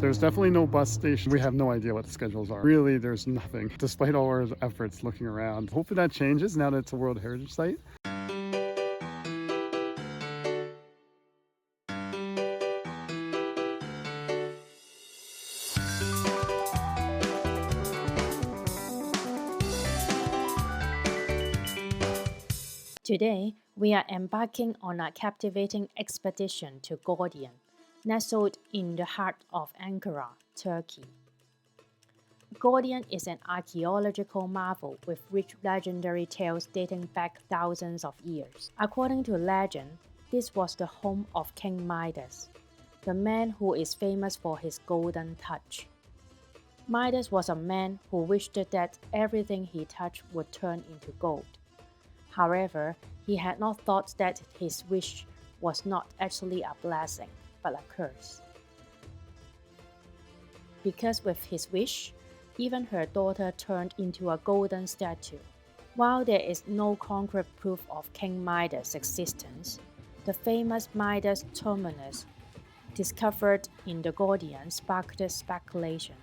There's definitely no bus station. We have no idea what the schedules are. Really, there's nothing, despite all our efforts looking around. Hopefully that changes now that it's a World Heritage Site. Today, we are embarking on a captivating expedition to Gordion, nestled in the heart of Ankara, Turkey. Gordion is an archaeological marvel with rich legendary tales dating back thousands of years. According to legend, this was the home of King Midas, the man who is famous for his golden touch. Midas was a man who wished that everything he touched would turn into gold. However, he had not thought that his wish was not actually a blessing, but a curse. Because with his wish, even her daughter turned into a golden statue. While there is no concrete proof of King Midas' existence, the famous Midas terminus discovered in the Gordion sparked speculation.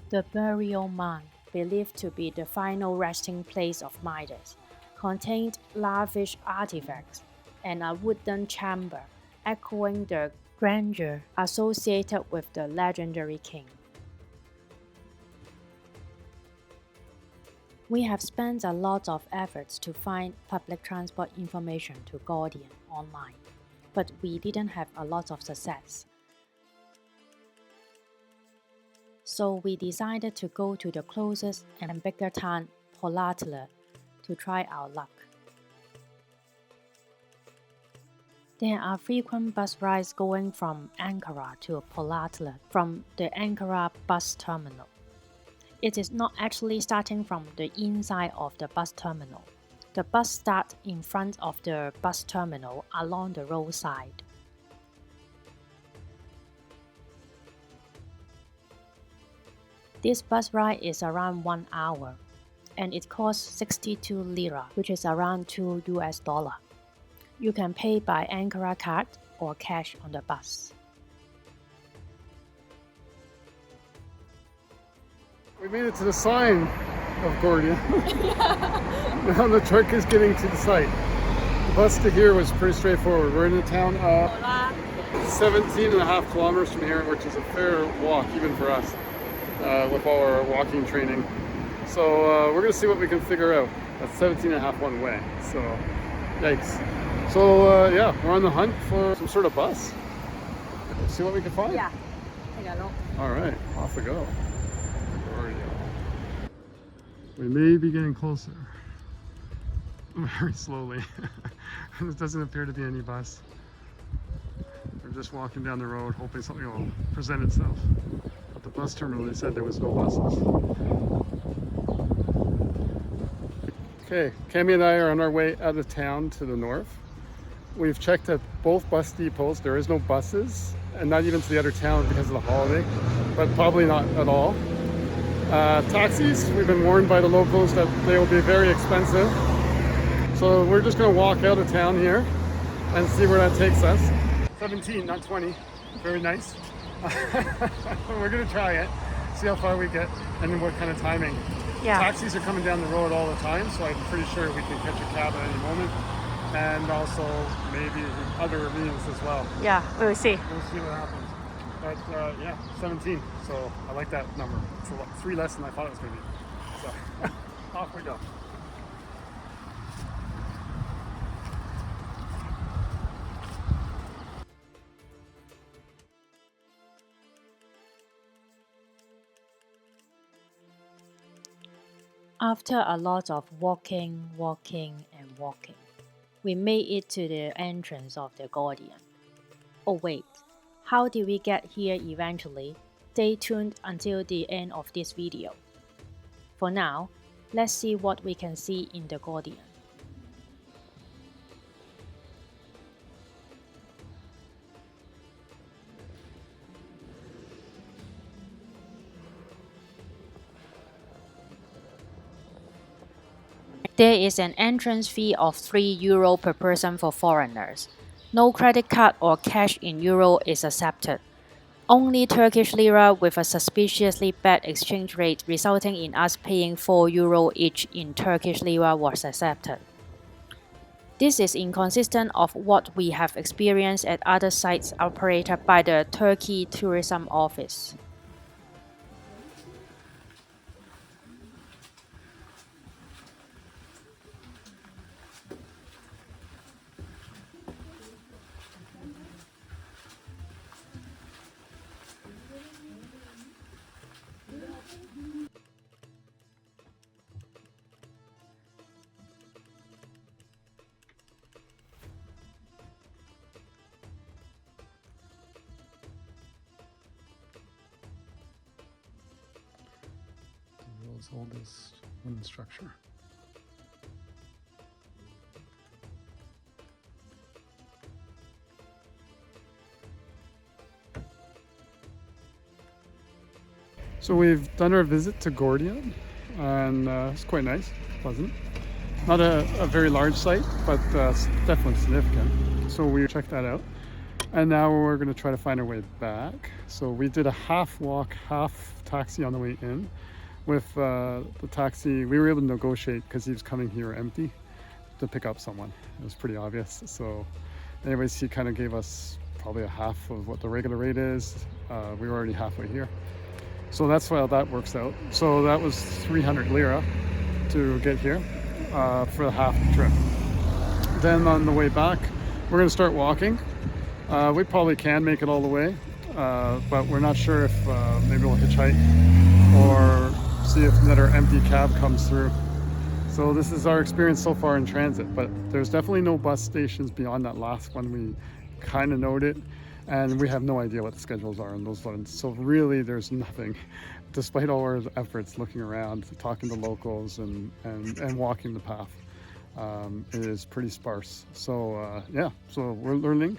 The burial mound, believed to be the final resting place of Midas, contained lavish artifacts and a wooden chamber echoing the grandeur associated with the legendary king. We have spent a lot of efforts to find public transport information to Gordion online, but we didn't have a lot of success. So we decided to go to the closest and bigger town, Polatlı, to try our luck. There are frequent bus rides going from Ankara to Polatlı from the Ankara bus terminal. It is not actually starting from the inside of the bus terminal. The bus starts in front of the bus terminal along the roadside. This bus ride is around 1 hour, and it costs 62 lira, which is around $2 US. You can pay by Ankara card or cash on the bus. We made it to the sign of Gordion. Now the truck is getting to the site. The bus to here was pretty straightforward. We're in a town of 17.5 kilometers from here, which is a fair walk even for us with all our walking training. So we're going to see what we can figure out. That's 17.5 one way, so yikes. So yeah, we're on the hunt for some sort of bus. Let's see what we can find. Yeah, take a look. All right, off we go. We may be getting closer. Very slowly. There doesn't appear to be any bus. We're just walking down the road hoping something will present itself. At the bus terminal they said there was no buses. Okay, Cami and I are on our way out of town to the north. We've checked at both bus depots. There is no buses, and not even to the other town because of the holiday, but probably not at all. Taxis, we've been warned by the locals that they will be very expensive. So we're just going to walk out of town here and see where that takes us. 17, not 20. Very nice. We're going to try it, see how far we get, and then what kind of timing. Yeah. Taxis are coming down the road all the time, so I'm pretty sure we can catch a cab at any moment. And also maybe other means as well. Yeah, we'll see. We'll see what happens. But yeah, 17. So I like that number. It's 3 less than I thought it was going to be. So off we go. After a lot of walking, we made it to the entrance of the Gordion. Oh wait, how did we get here eventually? Stay tuned until the end of this video. For now, let's see what we can see in the Gordion. There is an entrance fee of €3 per person for foreigners. No credit card or cash in euro is accepted. Only Turkish lira with a suspiciously bad exchange rate resulting in us paying €4 each in Turkish lira was accepted. This is inconsistent of what we have experienced at other sites operated by the Turkey Tourism Office. The world's oldest wooden structure. So we've done our visit to Gordion, and it's quite nice, pleasant. Not a very large site, but definitely significant. So we checked that out. And now we're going to try to find our way back. So we did a half walk, half taxi on the way in. With the taxi, we were able to negotiate because he was coming here empty to pick up someone. It was pretty obvious. So anyways, he kind of gave us probably a half of what the regular rate is. We were already halfway here. So that's why that works out. So that was 300 lira to get here for the half trip. Then on the way back, we're going to start walking. We probably can make it all the way, but we're not sure if maybe we'll hitchhike or see if another empty cab comes through. So this is our experience so far in transit, but there's definitely no bus stations beyond that last one we kind of noted. And we have no idea what the schedules are on those ones. So really there's nothing, despite all our efforts looking around, talking to locals and walking the path. It is pretty sparse. So yeah, so we're learning.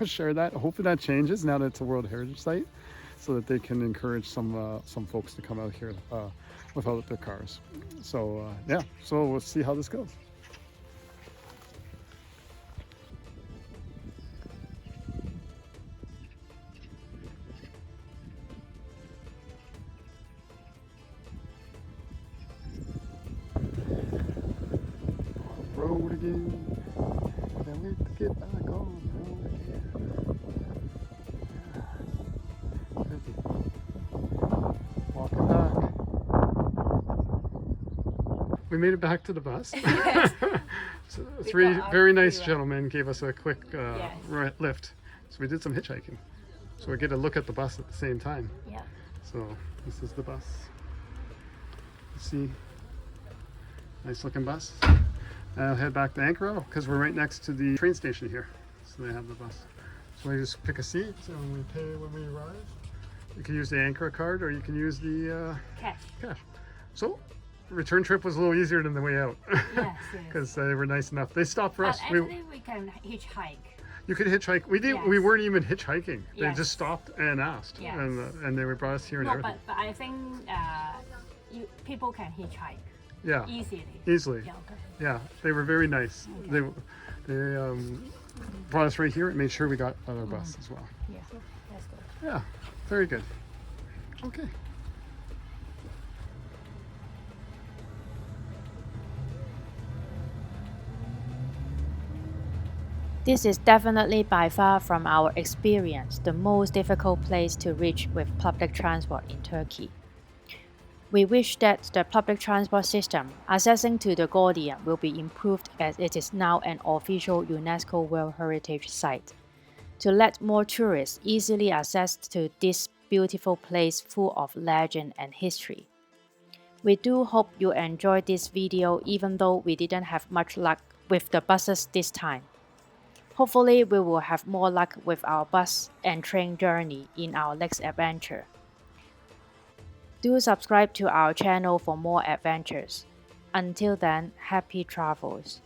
Share that. Hopefully that changes now that it's a World Heritage Site, so that they can encourage some folks to come out here without their cars. So yeah, so we'll see how this goes. Road again. Can't wait to get back on the road again. Yeah. Walking back. We made it back to the bus. Yes. So We three got very our nice viewer. gentlemen gave us a quick Yes. lift. So we did some hitchhiking. So we get a look at the bus at the same time. Yeah. So this is the bus. See, nice looking bus. And I'll head back to Ankara because we're right next to the train station here. So they have the bus. So we just pick a seat and we pay when we arrive. You can use the Ankara card or you can use the cash. So return trip was a little easier than the way out. Yes. Because they were nice enough. They stopped for us. Actually, we can hitchhike. You could hitchhike. We didn't. Yes. We weren't even hitchhiking. They Yes. just stopped and asked, Yes. and they brought us here and No, everything. but I think people can hitchhike Yeah, easily. easily. Yeah, okay. Yeah, they were very nice. They brought us right here and made sure we got on our bus as well. Yeah, that's good. Yeah, very good. Okay. This is definitely by far from our experience the most difficult place to reach with public transport in Turkey. We wish that the public transport system accessing to the Gordion will be improved as it is now an official UNESCO World Heritage Site, to let more tourists easily access to this beautiful place full of legend and history. We do hope you enjoyed this video even though we didn't have much luck with the buses this time. Hopefully we will have more luck with our bus and train journey in our next adventure. Do subscribe to our channel for more adventures. Until then, happy travels.